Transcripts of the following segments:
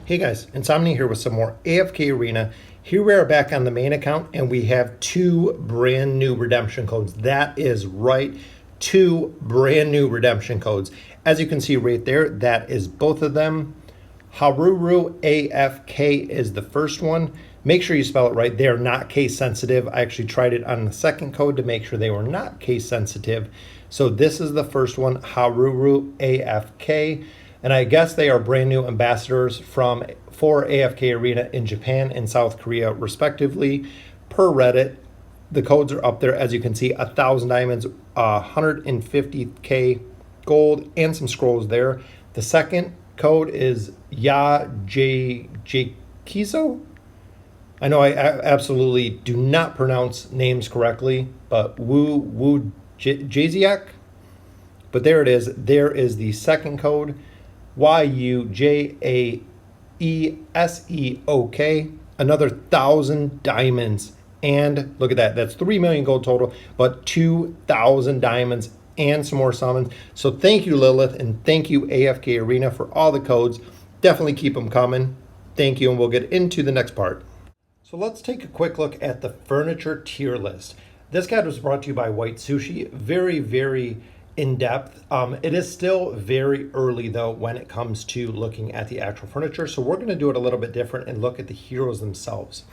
Hey guys, Insomnia here with some more AFK Arena. Here we are back on the main account and we have two brand new redemption codes. That is right, two brand new redemption codes. As you can see right there, that is both of them. HaruruAFK is the first one. Make sure you spell it right. They are not case sensitive. I actually tried it on the second code to make sure they were not case sensitive. So this is the first one, HaruruAFK. And I guess they are brand new ambassadors for AFK Arena in Japan and South Korea, respectively. Per Reddit, the codes are up there. As you can see, 1,000 diamonds, 150k gold, and some scrolls there. The second code is YuJaeseok. I know I absolutely do not pronounce names correctly, but YuJaeseok. But there it is. There is the second code. YuJaeseok, another 1,000 diamonds, and look at that, that's 3 million gold total, but 2,000 diamonds and some more summons. So thank you, Lilith, and thank you, AFK Arena, for all the codes. Definitely keep them coming. Thank you, and we'll get into the next part. So let's take a quick look at the furniture tier list. This guide was brought to you by WhiteSushii. Very in depth. It is still very early though when it comes to looking at the actual furniture. So we're going to do it a little bit different and look at the heroes themselves.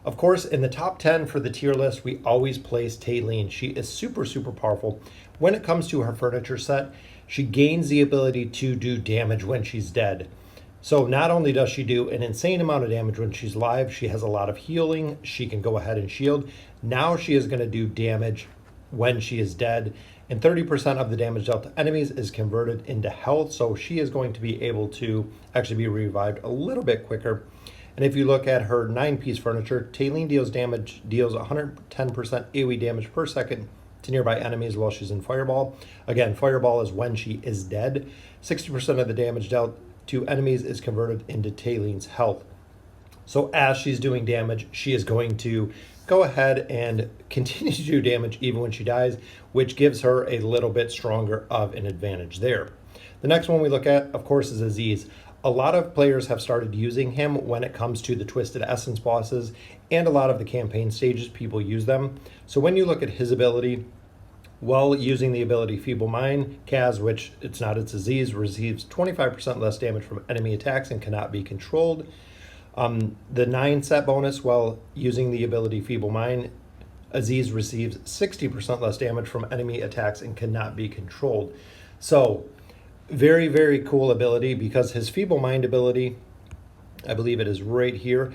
Of course, in the top 10 for the tier list, we always place Taylene. She is super powerful. When it comes to her furniture set, she gains the ability to do damage when she's dead. So not only does she do an insane amount of damage when she's live, she has a lot of healing. She can go ahead and shield. Now she is going to do damage when she is dead. And 30% of the damage dealt to enemies is converted into health. So she is going to be able to actually be revived a little bit quicker. And if you look at her 9-piece furniture, Taylene deals 110% AoE damage per second to nearby enemies while she's in Fireball. Again, Fireball is when she is dead. 60% of the damage dealt to enemies is converted into Taylene's health. So as she's doing damage, she is going to go ahead and continue to do damage even when she dies, which gives her a little bit stronger of an advantage there. The next one we look at, of course, is Aziz. A lot of players have started using him when it comes to the Twisted Essence bosses, and a lot of the campaign stages, people use them. So when you look at his ability, while using the ability Feeble Mind, Kaz, which it's Aziz, receives 25% less damage from enemy attacks and cannot be controlled. The 9 set bonus, while using the ability Feeble Mind, Aziz receives 60% less damage from enemy attacks and cannot be controlled. So very cool ability, because his Feeble Mind ability, I believe it is right here,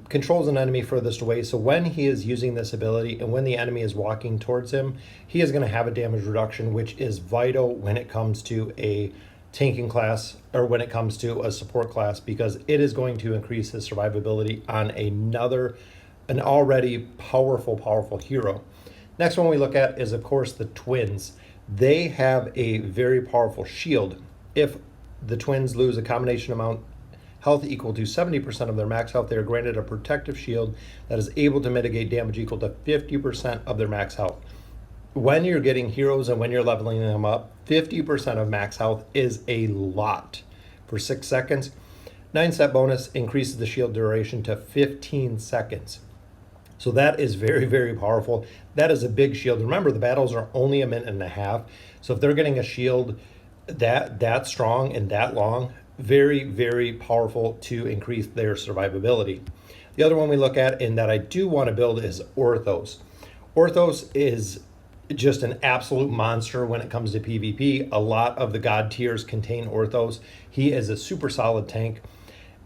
controls an enemy furthest away. So when he is using this ability and when the enemy is walking towards him, he is going to have a damage reduction, which is vital when it comes to a tanking class, or when it comes to a support class, because it is going to increase his survivability on an already powerful hero. Next one we look at is, of course, the twins. They have a very powerful shield. If the twins lose a combination amount health equal to 70% of their max health, they are granted a protective shield that is able to mitigate damage equal to 50% of their max health. When you're getting heroes and when you're leveling them up, 50% of max health is a lot. For 6 seconds, 9 set bonus increases the shield duration to 15 seconds. So that is very powerful. That is a big shield. Remember, the battles are only a minute and a half. So if they're getting a shield that strong and that long, very powerful to increase their survivability. The other one we look at and that I do want to build is Orthos. Orthos is just an absolute monster when it comes to PvP. A lot of the god tiers contain Orthos. He is a super solid tank,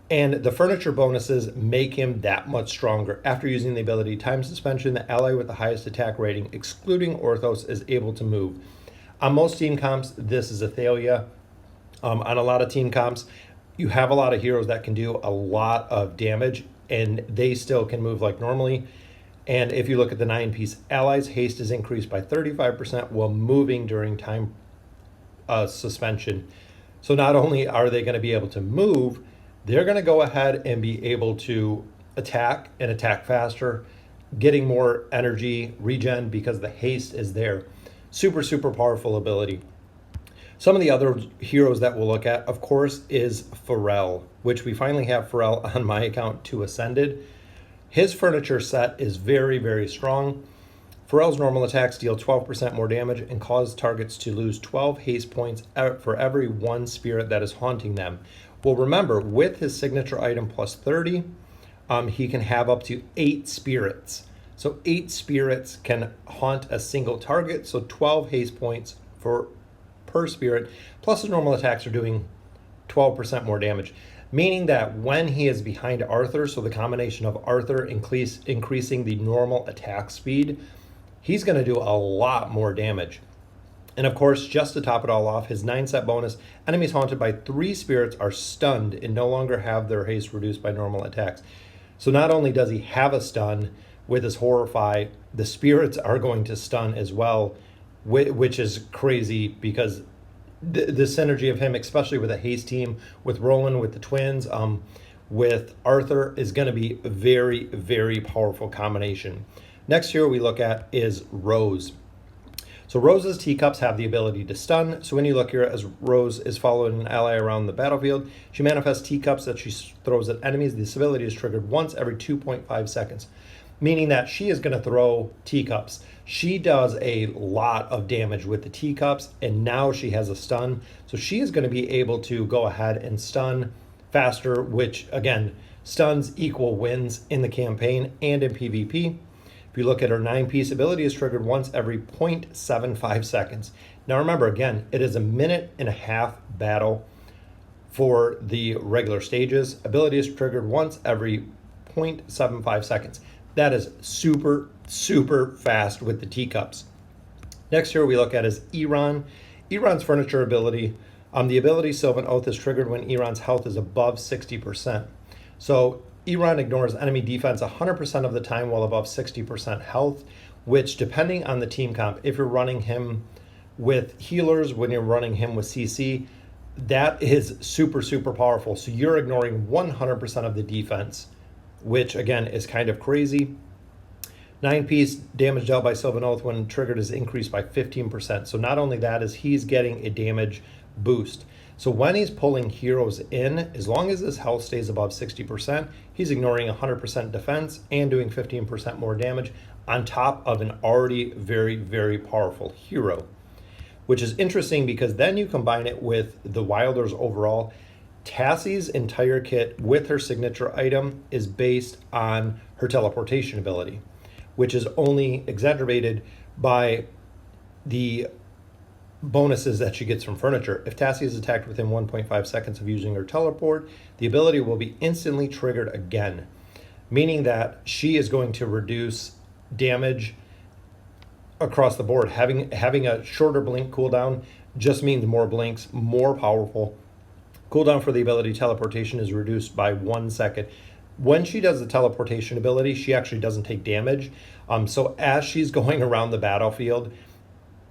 and the furniture bonuses make him that much stronger. After using the ability Time Suspension, the ally with the highest attack rating, excluding Orthos, is able to move. On most team comps, this is Athalia. On a lot of team comps, you have a lot of heroes that can do a lot of damage, and they still can move like normally. And if you look at the 9-piece allies, haste is increased by 35% while moving during time suspension. So not only are they going to be able to move, they're going to go ahead and be able to attack and attack faster, getting more energy regen because the haste is there. Super powerful ability. Some of the other heroes that we'll look at, of course, is Pharrell, which we finally have Pharrell on my account to Ascended. His furniture set is very, very strong. Pharrell's normal attacks deal 12% more damage and cause targets to lose 12 haste points for every one spirit that is haunting them. Well, remember, with his signature item plus 30, he can have up to 8 spirits. So 8 spirits can haunt a single target, so 12 haste points per spirit, plus his normal attacks are doing 12% more damage. Meaning that when he is behind Arthur, so the combination of Arthur increasing the normal attack speed, he's going to do a lot more damage. And of course, just to top it all off, his 9-set bonus, enemies haunted by 3 spirits are stunned and no longer have their haste reduced by normal attacks. So not only does he have a stun with his Horrify, the spirits are going to stun as well, which is crazy because the synergy of him, especially with a haste team, with Roland, with the twins, with Arthur, is going to be a very, very powerful combination. Next hero we look at is Rose. So Rose's teacups have the ability to stun. So when you look here, as Rose is following an ally around the battlefield, she manifests teacups that she throws at enemies. This ability is triggered once every 2.5 seconds, meaning that she is going to throw teacups. She does a lot of damage with the teacups, and now she has a stun. So she is going to be able to go ahead and stun faster, which again, stuns equal wins in the campaign and in PvP. If you look at her 9-piece ability, is triggered once every 0.75 seconds. Now remember, again, it is a 1.5-minute battle for the regular stages. Ability is triggered once every 0.75 seconds. That is super, super fast with the teacups. Next here we look at is Iran. Iran's furniture ability. The ability Sylvan Oath is triggered when Iran's health is above 60%. So Iran ignores enemy defense 100% of the time while above 60% health, which depending on the team comp, if you're running him with healers, when you're running him with CC, that is super, super powerful. So you're ignoring 100% of the defense, which again is kind of crazy. 9-piece damage dealt by Sylvan Oath when triggered is increased by 15%. So not only that is he's getting a damage boost. So when he's pulling heroes in, as long as his health stays above 60%, he's ignoring 100% defense and doing 15% more damage on top of an already very, very powerful hero. Which is interesting because then you combine it with the Wilders overall. Tassie's entire kit with her signature item is based on her teleportation ability, which is only exacerbated by the bonuses that she gets from furniture. If Tassie is attacked within 1.5 seconds of using her teleport, the ability will be instantly triggered again, meaning that she is going to reduce damage across the board. Having a shorter blink cooldown just means more blinks, more powerful. Cooldown for the ability teleportation is reduced by 1 second. When she does the teleportation ability, she actually doesn't take damage. So as she's going around the battlefield,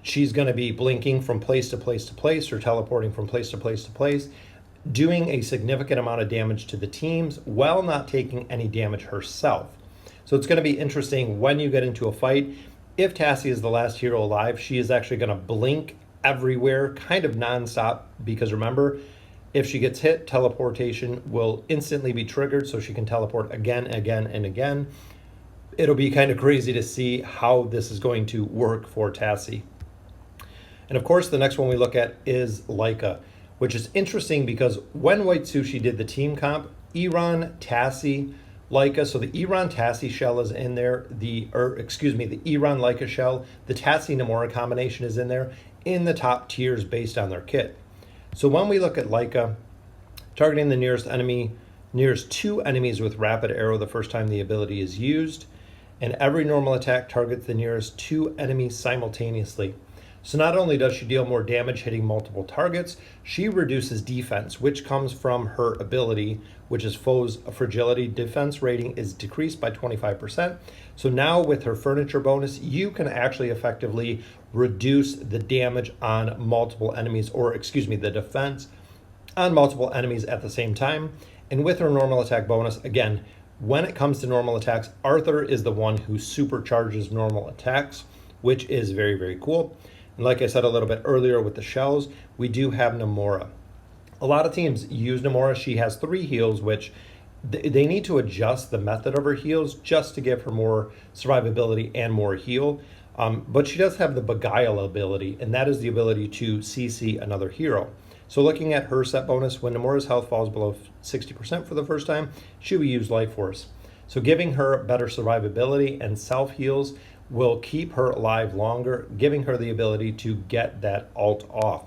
she's going to be blinking from place to place to place or teleporting from place to place to place, doing a significant amount of damage to the teams while not taking any damage herself. So it's going to be interesting when you get into a fight. If Tassie is the last hero alive, she is actually going to blink everywhere, kind of nonstop, because remember, if she gets hit, teleportation will instantly be triggered, so she can teleport again, again, and again. It'll be kind of crazy to see how this is going to work for Tassie. And of course, the next one we look at is Leica, which is interesting because when WhiteSushii did the team comp, Iran, Tassie, Leica, so the Iran Tassie shell is in there, the Iran Leica shell, the Tassie Namora combination is in there in the top tiers based on their kit. So when we look at Leica, targeting the nearest two enemies with rapid arrow the first time the ability is used, and every normal attack targets the nearest 2 enemies simultaneously. So not only does she deal more damage hitting multiple targets, she reduces defense, which comes from her ability, which is Foe's Fragility. Defense rating is decreased by 25%. So now with her furniture bonus, you can actually effectively reduce the damage on multiple enemies, the defense on multiple enemies at the same time. And with her normal attack bonus, again, when it comes to normal attacks, Arthur is the one who supercharges normal attacks, which is very, very cool. And like I said a little bit earlier with the shells, we do have Nomura. A lot of teams use Nomura. She has 3 heals, which they need to adjust the method of her heals just to give her more survivability and more heal. But she does have the Beguile ability, and that is the ability to CC another hero. So looking at her set bonus, when Nomura's health falls below 60% for the first time, she will use Life Force. So giving her better survivability and self-heals will keep her alive longer, giving her the ability to get that ult off.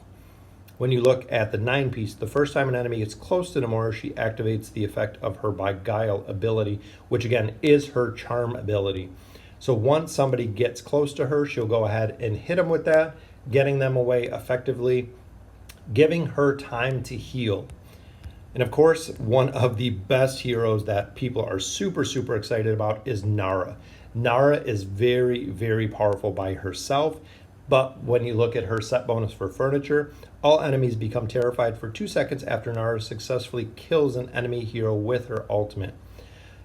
When you look at the 9-piece, the first time an enemy gets close to Nomura, she activates the effect of her Beguile ability, which again is her charm ability. So once somebody gets close to her, she'll go ahead and hit them with that, getting them away effectively, giving her time to heal. And of course, one of the best heroes that people are super, super excited about is Nara. Nara is very, very powerful by herself, but when you look at her set bonus for furniture, all enemies become terrified for 2 seconds after Nara successfully kills an enemy hero with her ultimate.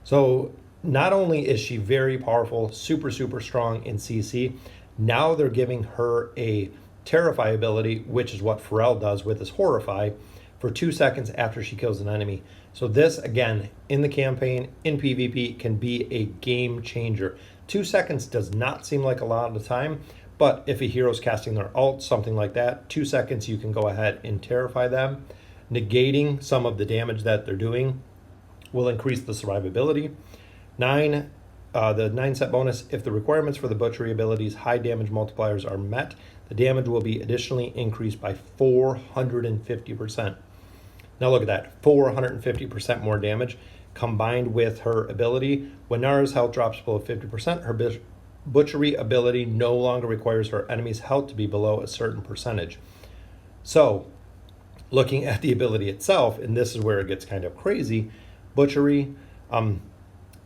So not only is she very powerful, super, super strong in CC, now they're giving her a Terrify ability, which is what Pharrell does with his Horrify, for 2 seconds after she kills an enemy. So this, again, in the campaign, in PvP, can be a game changer. 2 seconds does not seem like a lot of the time, but if a hero's casting their ult, something like that, 2 seconds you can go ahead and Terrify them. Negating some of the damage that they're doing will increase the survivability. The 9 set bonus, if the requirements for the Butchery ability's high damage multipliers are met, the damage will be additionally increased by 450%. Now look at that, 450% more damage combined with her ability. When Nara's health drops below 50%, her Butchery ability no longer requires her enemy's health to be below a certain percentage. So looking at the ability itself, and this is where it gets kind of crazy, Butchery,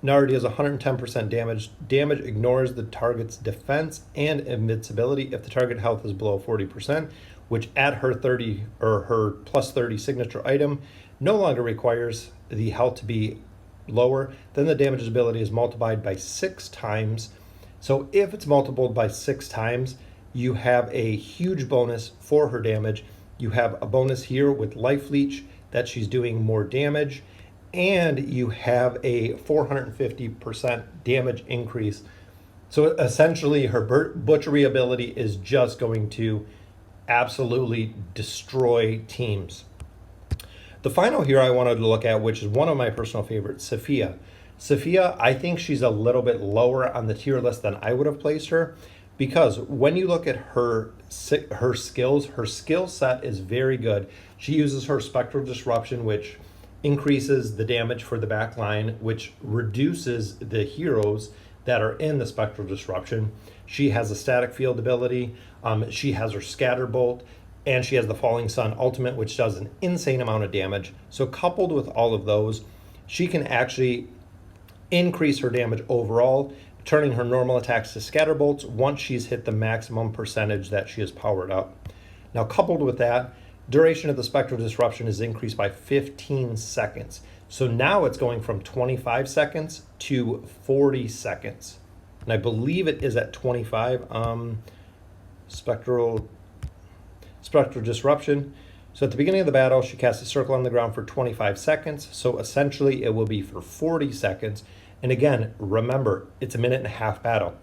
Nara deals 110% damage. Damage ignores the target's defense and invincibility if the target health is below 40%, which at her 30 or her plus 30 signature item no longer requires the health to be lower. Then the damage ability is multiplied by 6 times. So if it's multiplied by 6 times, you have a huge bonus for her damage. You have a bonus here with Life Leech that she's doing more damage, and you have a 450% damage increase. So essentially her Butchery ability is just going to absolutely destroy teams. The final hero I wanted to look at, which is one of my personal favorites, Sophia. Sophia, I think she's a little bit lower on the tier list than I would have placed her, because when you look at her skills, her skill set is very good. She uses her Spectral Disruption, which increases the damage for the back line, which reduces the heroes that are in the Spectral Disruption. She has a Static Field ability, she has her Scatter Bolt, and she has the Falling Sun ultimate, which does an insane amount of damage. So coupled with all of those, she can actually increase her damage overall, turning her normal attacks to Scatter Bolts once she's hit the maximum percentage that she is powered up. Now coupled with that, duration of the Spectral Disruption is increased by 15 seconds. So now it's going from 25 seconds to 40 seconds. And I believe it is at 25. Spectral Disruption. So at the beginning of the battle, she casts a circle on the ground for 25 seconds. So essentially it will be for 40 seconds. And again, remember, it's a 1.5-minute battle.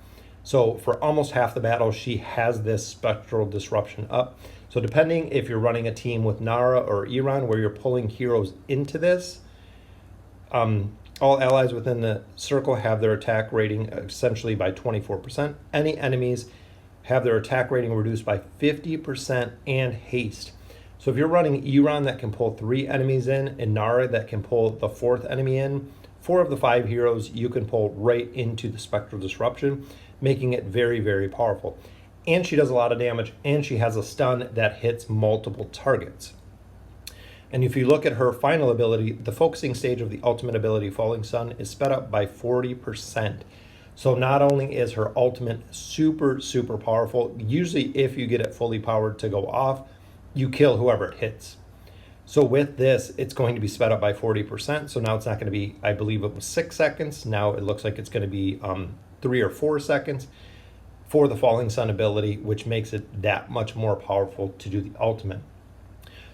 So for almost half the battle, she has this Spectral Disruption up. So depending if you're running a team with Nara or Iran where you're pulling heroes into this, all allies within the circle have their attack rating essentially by 24%. Any enemies have their attack rating reduced by 50% and haste. So if you're running Iran that can pull 3 enemies in and Nara that can pull the 4th enemy in, 4 of the 5 heroes you can pull right into the Spectral Disruption, making it very, very powerful. And she does a lot of damage, and she has a stun that hits multiple targets. And if you look at her final ability, the focusing stage of the ultimate ability, Falling Sun, is sped up by 40%. So not only is her ultimate super, super powerful, usually if you get it fully powered to go off, you kill whoever it hits. So with this, it's going to be sped up by 40%. So now it's not going to be, I believe it was 6 seconds. Now it looks like it's going to be 3 or 4 seconds. for the Falling Sun ability, which makes it that much more powerful to do the ultimate.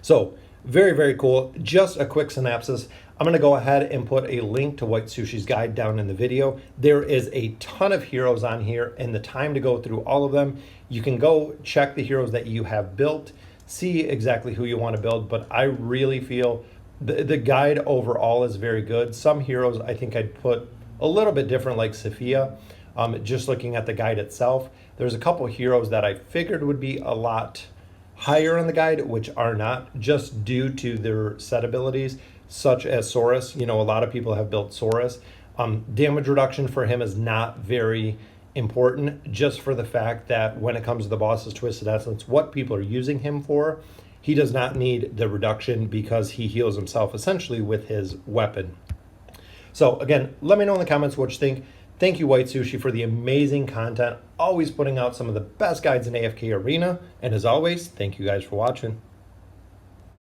So very, very cool. Just a quick synopsis. I'm going to go ahead and put a link to WhiteSushii's guide down in the video. There is a ton of heroes on here, and the time to go through all of them. You can go check the heroes that you have built, see exactly who you want to build, but I really feel the guide overall is very good. Some heroes I think I'd put a little bit different, like Sophia. Just looking at the guide itself, there's a couple heroes that I figured would be a lot higher in the guide, which are not, just due to their set abilities, such as Saurus. You know, a lot of people have built Saurus. Damage reduction for him is not very important, just for the fact that when it comes to the boss's Twisted Essence, what people are using him for, he does not need the reduction because he heals himself essentially with his weapon. So again, let me know in the comments what you think. Thank you, WhiteSushii, for the amazing content, always putting out some of the best guides in AFK Arena. And as always, thank you guys for watching.